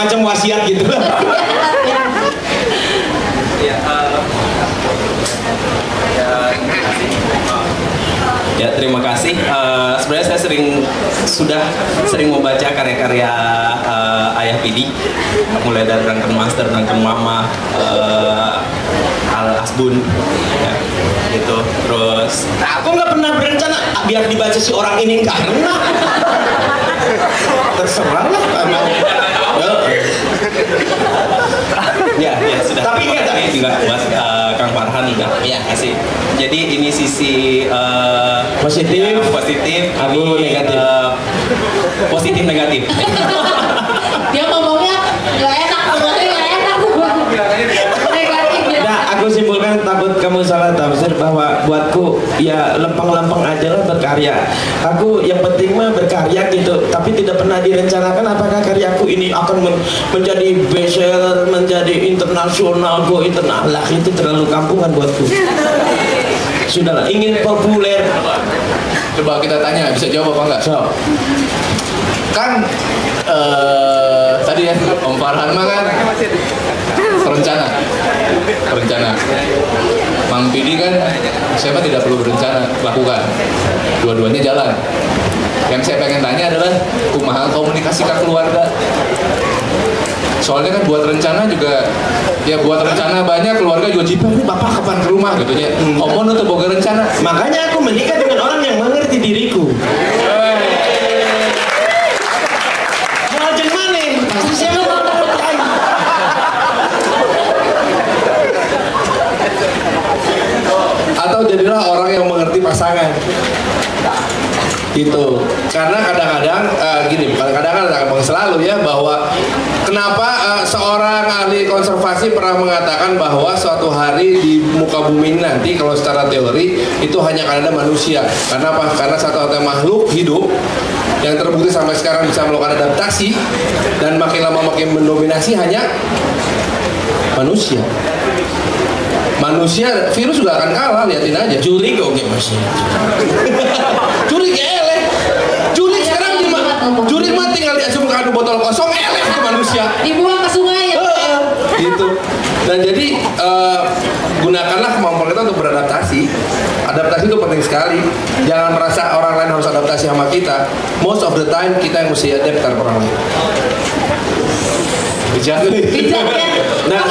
semacam wasiat gitu. Ya, terima kasih. Sebenarnya saya sudah sering membaca karya-karya Ayah Pidi, mulai dari Drunken Master, Drunken Mama, Al Asbun, ya, gitu. Terus, Aku nggak pernah berencana biar dibaca si orang ini karena terserah lah karena. ya sudah. Tapi juga buat Kang Farhan juga. Ya, kasih. Jadi ini sisi positif, aku negatif. Positif negatif. Dia ngomongnya nggak enak, ngomongnya nggak enak. Negatif dia. Nah, aku simpulkan takut kamu salah tafsir bahwa buatku ya lempeng-lempeng aja lah berkarya. Aku yang penting mah berkarya gitu, tapi tidak pernah direncanakan apakah karyaku ini akan menjadi bestseller, menjadi internasional, go internal. Lah itu terlalu kampungan buatku. Sudahlah, ingin populer. Coba kita tanya, bisa jawab apa enggak? So, Kan tadi ya Om Farhan mah kan perencana. Mang Pidi kan saya mah tidak perlu berencana, lakukan. Dua-duanya jalan. Yang saya pengen tanya adalah kumaha komunikasi ke keluarga. Soalnya kan buat rencana juga, ya buat rencana banyak, keluarga juga jipa, ini bapak kapan ke rumah gitu ya. Omon tuh boga rencana. makanya aku menikah dengan orang yang mengerti diriku. Mau jeung maneh? Pasti siapa mau bertanya. Atau jadilah orang yang mengerti pasangan gitu. Karena kadang-kadang gini, bukan kadang-kadang, emang selalu ya, bahwa kenapa seorang ahli konservasi pernah mengatakan bahwa suatu hari di muka bumi nanti kalau secara teori itu hanya akan ada manusia. Karena apa? Karena satu-satunya makhluk hidup yang terbukti sampai sekarang bisa melakukan adaptasi dan makin lama makin mendominasi hanya manusia. Virus juga akan kalah, liatin aja. Juri kok nggak masih. Juri eleh. Juri sekarang juri mah tinggal diasumkan botol kosong, eleh ke manusia. Dibuang ke sungai ya. Gitu. Dan jadi gunakanlah kemampuan kita untuk beradaptasi. Adaptasi itu penting sekali. Jangan merasa orang lain harus adaptasi sama kita. Most of the time kita yang mesti adapt terhadap orang lain. Bijak ya. Nah,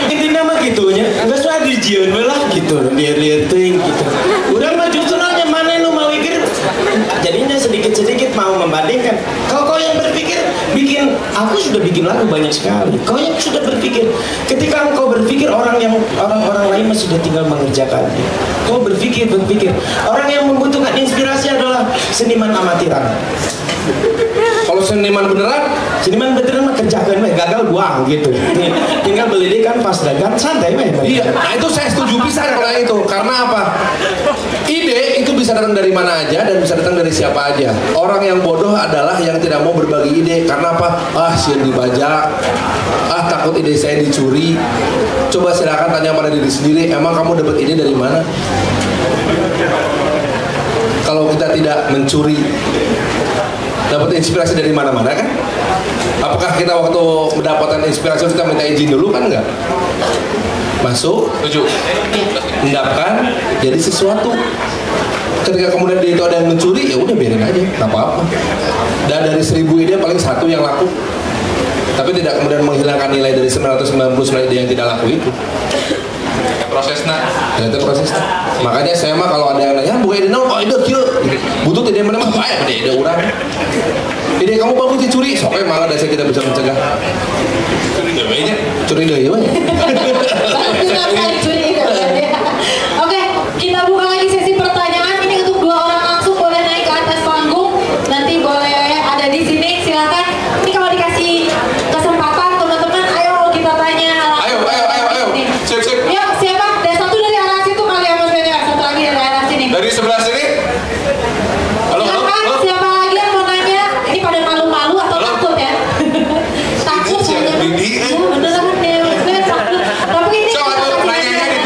intinya mah gitunya, nggak usah dijieun lah gitu, lihat ting gitu. Udah mah justru nanya mana lu mau mikir, jadinya sedikit-sedikit mau membandingkan. Kau yang berpikir bikin, aku sudah bikin lagu banyak sekali. Kau yang sudah berpikir, ketika engkau berpikir orang lain mah sudah tinggal mengerjakannya. Kau berpikir, orang yang membutuhkan inspirasi adalah seniman amatiran. Kalau seniman beneran mah kerjakan mah gagal buang gitu. Tinggal beli kan pas dagang santai mah. iya, nah itu saya setuju pisan kalau itu. Karena apa? Ide itu bisa datang dari mana aja dan bisa datang dari siapa aja. Orang yang bodoh adalah yang tidak mau berbagi ide. Karena apa? Sian dibajak. Takut ide saya dicuri. Coba silakan tanya pada diri sendiri, emang kamu dapat ide dari mana? Kalau kita tidak mencuri, dapat inspirasi dari mana-mana kan? Apakah kita waktu mendapatkan inspirasi kita minta izin dulu kan enggak? Masuk, tujuh, endapkan, jadi sesuatu. Ketika kemudian dia itu ada yang mencuri, ya udah biarin aja, nggak apa-apa. Dan dari 1000 ide paling satu yang laku. Tapi tidak kemudian menghilangkan nilai dari 999 ide yang tidak laku itu. Prosesnya, ya itu prosesnya. Makanya saya mah kalau ada yang nanya, bukan ide nol, ide kieu, butuh ide mana mah, baik ide urang. Ide kamu bagus dicuri, soalnya malah dasar kita bisa mencegah. Curi deh, Oke, kita buka lagi sesi pertanyaan. Ini untuk 2 orang langsung boleh naik ke atas panggung. Nanti boleh ada di sini, silakan. Ini kalau dikasih kesempatan teman-teman, ayo kita tanya. Ayo. Sip. Yuk, siapa? Ada satu dari arah situ kali ya Mas Beda. Satu lagi dari arah sini. Dari sebelah sini. Halo. Siapa lagi yang mau nanya? Ini pada malu-malu atau takut ya? Takut Siapa ya? Bidi? Beneran ya, Mas Beda takut. Tapi ini So, nanyanya di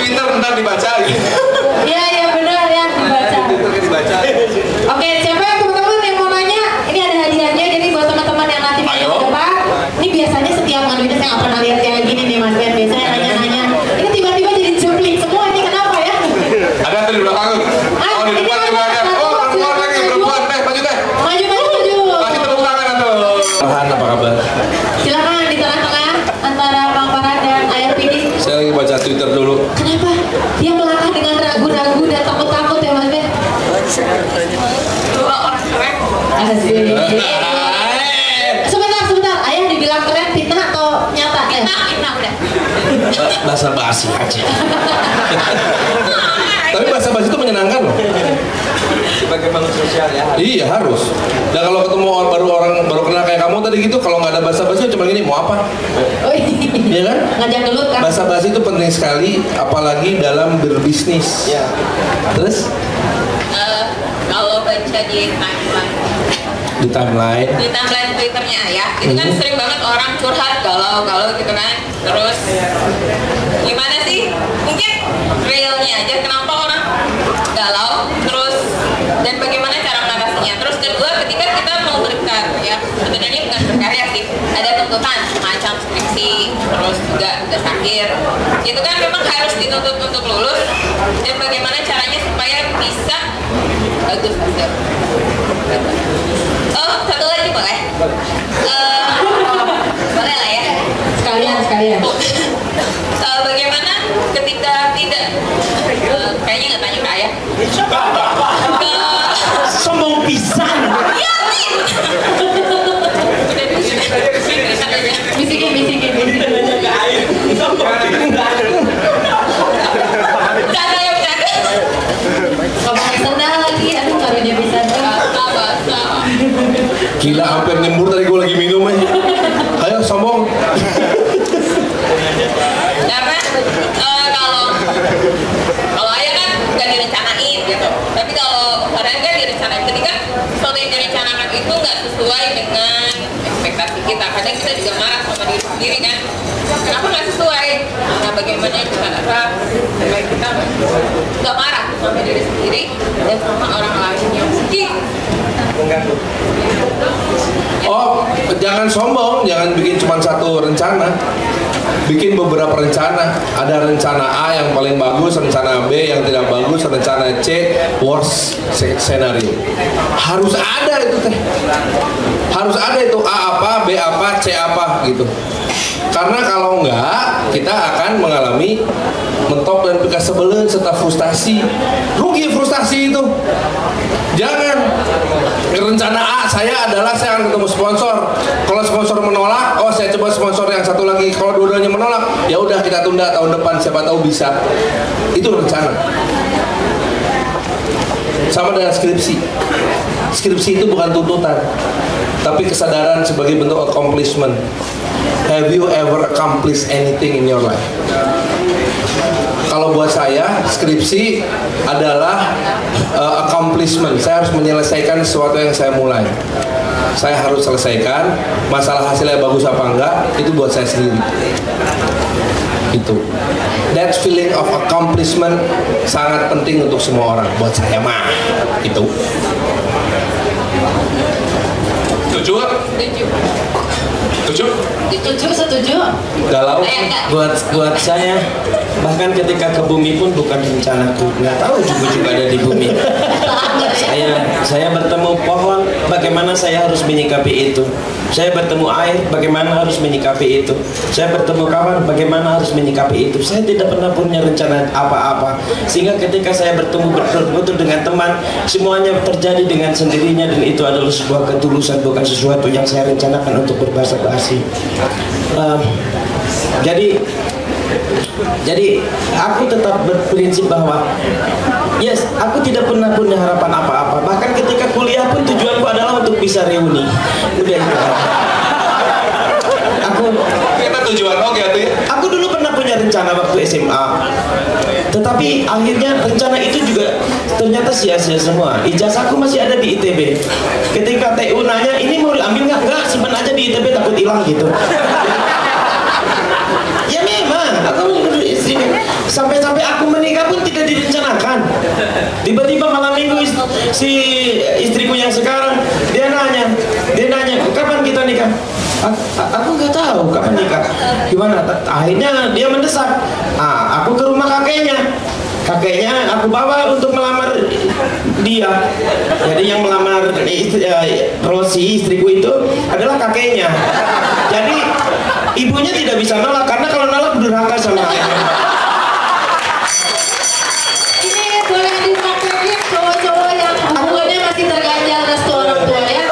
Asik. Sebentar. Ayah dibilang keren fitnah atau nyata? Fitnah udah. Bahasa basi aja. Tapi bahasa basi itu menyenangkan loh. Sebagai makhluk sosial ya. Iya harus. Dan kalau ketemu orang baru kenal kayak kamu tadi gitu, kalau nggak ada bahasa basi cuma gini, mau apa? Oh Iya kan? Ngajak gelut kan? Bahasa basi itu penting sekali, apalagi dalam berbisnis. Ya. Terus? Kalau baca Di timeline. di timeline Twitternya ya, itu kan sering banget orang curhat galau gitu kan. Terus gimana sih? Mungkin realnya aja kenapa orang galau, terus dan bagaimana cara mengatasinya. Terus kedua, ketika kita mau berkarya, sebenarnya bukan berkarya sih, ada tuntutan semacam skripsi, terus juga tugas akhir. Itu kan memang harus dituntut untuk lulus, dan bagaimana caranya supaya bisa bagus hasil. Oh, satu lagi boleh? Boleh lah ya. Sekalian. Bagaimana ketika tidak, kayaknya nggak tanya ke ayah. Sombong pisan. Ya, Bisikin. Bercanda ya, bercanda. Ngomong sendal lagi, aduh karunya bisa. Gila, hampir nyembur tadi gue lagi minum aja. Ayo sombong. Karena kalau ayah kan nggak direncanain gitu, tapi kalau kadang kan direncanain. Ketika sesuatu yang direncanakan itu nggak sesuai dengan ekspektasi kita, kadang kita juga marah sama diri sendiri kan. Kenapa nggak sesuai? Nah, bagaimana cara supaya kita nggak marah sama diri sendiri dan sama orang lain yang mungkin Mengganggu. Oh, jangan sombong, jangan bikin cuma satu rencana. Bikin beberapa rencana. Ada rencana A yang paling bagus, rencana B yang tidak bagus, rencana C worst scenario. Harus ada itu teh. Harus ada itu A apa, B apa, C apa gitu. Karena kalau enggak, kita akan mengalami mentok dan pika sebelen serta frustasi. Rugi frustasi itu. Jangan. Rencana A saya adalah saya akan ketemu sponsor. Kalau sponsor menolak, oh saya coba sponsor yang satu lagi. Kalau dua-duanya menolak, ya udah kita tunda tahun depan, siapa tahu bisa. Itu rencana. Sama dengan skripsi. Skripsi itu bukan tuntutan, tapi kesadaran sebagai bentuk accomplishment. Have you ever accomplished anything in your life? Kalau buat saya, skripsi adalah accomplishment. Saya harus menyelesaikan sesuatu yang saya mulai. Saya harus selesaikan. Masalah hasilnya bagus apa enggak, itu buat saya sendiri. Itu. That feeling of accomplishment sangat penting untuk semua orang. Buat saya mah, itu. Setuju? Setuju. Galau buat saya, bahkan ketika ke bumi pun bukan rencanaku. Nggak tahu juga ada di bumi. Saya bertemu pohon, bagaimana saya harus menyikapi itu. Saya bertemu air, bagaimana harus menyikapi itu. Saya bertemu kawan, bagaimana harus menyikapi itu. Saya tidak pernah punya rencana apa-apa. Sehingga ketika saya bertemu betul-betul dengan teman, semuanya terjadi dengan sendirinya, dan itu adalah sebuah ketulusan, bukan sesuatu yang saya rencanakan untuk berbahasa basi. Jadi aku tetap berprinsip bahwa yes, aku tidak pernah punya harapan apa-apa. Bahkan ketika kuliah pun tujuanku adalah untuk bisa reuni. Udah itu. Kita tujuan oke tuh ya. Aku dulu pernah punya rencana waktu SMA. Tetapi akhirnya rencana itu juga ternyata sia-sia semua. Ijazahku masih ada di ITB. Ketika TU nanya, ini mau diambil nggak? Nggak, simpan aja di ITB, takut hilang gitu. Ya memang, aku sampai-sampai aku menikah pun tidak direncanakan. Tiba-tiba malam minggu si istriku yang sekarang dia nanya, kapan kita nikah? Aku nggak tahu kapan nikah. Gimana? Akhirnya dia mendesak. Aku ke rumah kakeknya aku bawa untuk melamar dia. Jadi yang melamar Rosi, istriku itu adalah kakeknya. Jadi ibunya tidak bisa nolak, karena kalau nolak durhaka sama ayahnya. Ini boleh dipraktekin cowok-cowok yang hubungannya masih terganjal restu orang tua ya.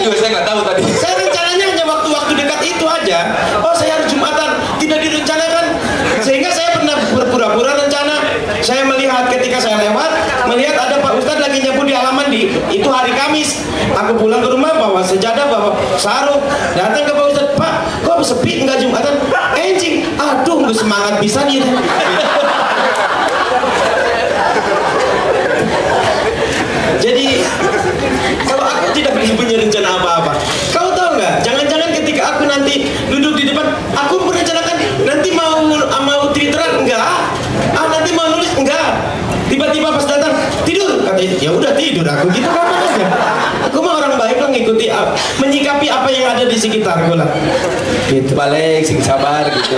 juga saya nggak tahu tadi. Saya rencananya hanya waktu-waktu dekat itu aja. Oh, saya harus Jumatan, tidak direncanakan. Sehingga saya pernah berpura-pura rencana. Saya melihat ketika saya lewat, melihat ada Pak Ustadz lagi nyapu di halaman itu hari Kamis. Aku pulang ke rumah bawa sejadah, bawa sarung, datang ke Pak Ustadz, Pak, kok sepi enggak Jumatan? Anjing, aduh, nggak semangat bisa nih. Jadi kalau aku tidak punya rencana apa-apa, kau tahu nggak? Jangan-jangan ketika aku nanti duduk di depan, aku merencanakan nanti mau twitteran enggak? Nanti mau nulis enggak? Tiba-tiba pas datang tidur, katanya ya udah tidur aku gitu kapan aja. Aku mah orang baik lah, ngikuti menyikapi apa yang ada di sekitarku lah. Gitu. Balik sing sabar gitu.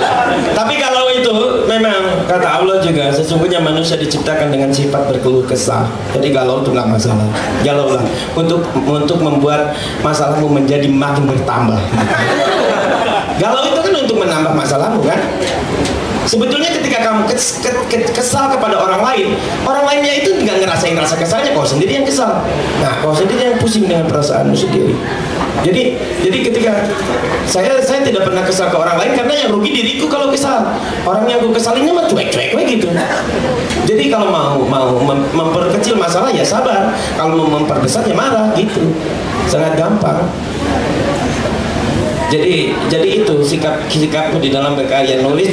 Tapi kalau itu memang kata Allah juga sesungguhnya manusia diciptakan dengan sifat berkeluh kesah. Jadi galau itu nggak masalah. Galaulah untuk membuat masalahmu menjadi makin bertambah. Galau itu kan untuk menambah masalahmu kan. Sebetulnya ketika kamu kesal kepada orang lainnya itu nggak ngerasain rasa kesalnya, kau sendiri yang kesal. Nah, kau sendiri yang pusing dengan perasaanmu sendiri. Jadi ketika saya tidak pernah kesal ke orang lain karena yang rugi diriku kalau kesal. Orang yang aku kesalinnya mah cuek-cuek gitu. Jadi kalau mau memperkecil masalah ya sabar, kalau mau memperbesar ya marah gitu. Sangat gampang. Jadi itu sikapku di dalam berkarya, nulis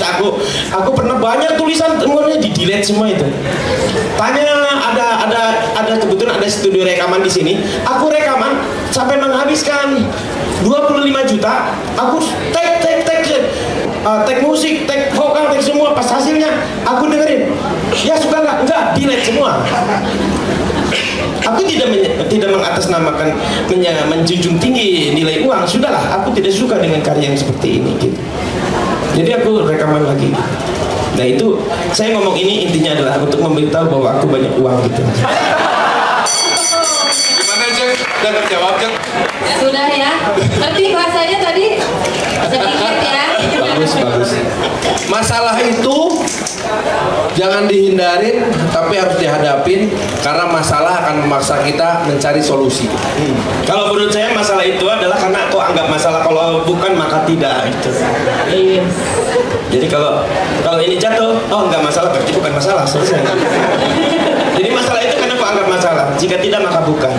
aku pernah banyak tulisan semuanya di delete semua itu. Tanya ada kebetulan ada studio rekaman di sini, aku rekaman sampai menghabiskan 25 juta, aku take musik, take vokal, take semua, pas hasilnya aku dengerin, ya suka enggak delete semua. Aku tidak mengatasnamakan menjunjung tinggi nilai uang, sudahlah, aku tidak suka dengan karya yang seperti ini gitu. Jadi aku rekaman lagi. Nah itu saya ngomong ini intinya adalah untuk memberitahu bahwa aku banyak uang gitu. Gimana Jeng? Udah terjawab Jeng? Sudah ya. Ngerti bahasanya tadi? Sedikit ya. Bagus. Masalah itu jangan dihindarin, tapi harus dihadapin karena masalah akan memaksa kita mencari solusi. Kalau menurut saya masalah itu adalah karena kau anggap masalah, kalau bukan maka tidak gitu. Jadi kalau ini jatuh, oh enggak masalah, berarti bukan masalah, selesai. Jadi masalah itu karena kau anggap masalah, jika tidak maka bukan.